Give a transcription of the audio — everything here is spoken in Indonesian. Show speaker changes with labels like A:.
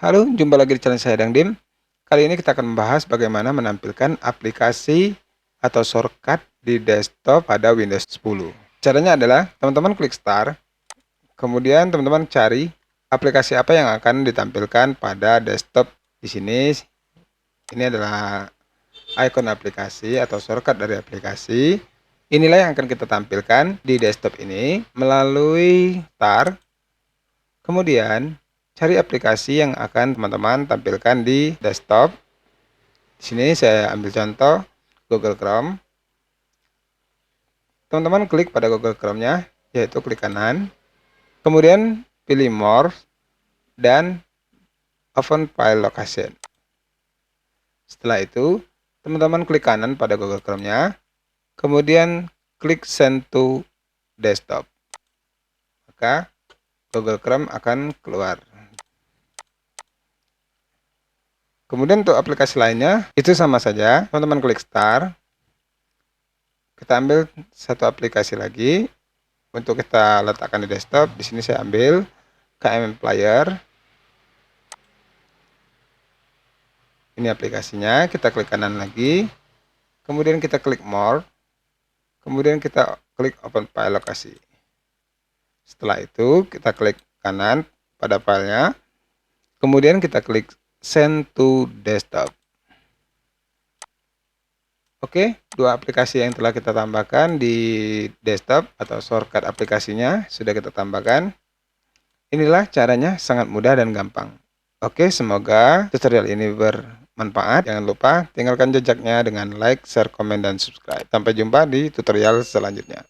A: Halo, jumpa lagi di channel saya Dangdim. Kali ini kita akan membahas bagaimana menampilkan aplikasi atau shortcut di desktop pada Windows 10. Caranya adalah teman-teman klik Start, kemudian teman-teman cari aplikasi apa yang akan ditampilkan pada desktop. Di sini ini adalah icon aplikasi atau shortcut dari aplikasi. Inilah yang akan kita tampilkan di desktop ini melalui Start. Kemudian cari aplikasi yang akan teman-teman tampilkan di desktop. Di sini saya ambil contoh Google Chrome. Teman-teman klik pada Google Chrome-nya, yaitu klik kanan. Kemudian pilih More dan Open File Location. Setelah itu, teman-teman klik kanan pada Google Chrome-nya. Kemudian klik Send to Desktop. Maka Google Chrome akan keluar. Kemudian untuk aplikasi lainnya itu sama saja, teman-teman klik Start. Kita ambil satu aplikasi lagi untuk kita letakkan di desktop. Di sini saya ambil KMM Player. Ini aplikasinya, kita klik kanan lagi. Kemudian kita klik More. Kemudian kita klik Open File Lokasi. Setelah itu kita klik kanan pada filenya. Kemudian kita klik Send to Desktop. Oke, dua aplikasi yang telah kita tambahkan di desktop atau shortcut aplikasinya sudah kita tambahkan. Inilah caranya, sangat mudah dan gampang. Oke, semoga tutorial ini bermanfaat. Jangan lupa tinggalkan jejaknya dengan like, share, komen, dan subscribe. Sampai jumpa di tutorial selanjutnya.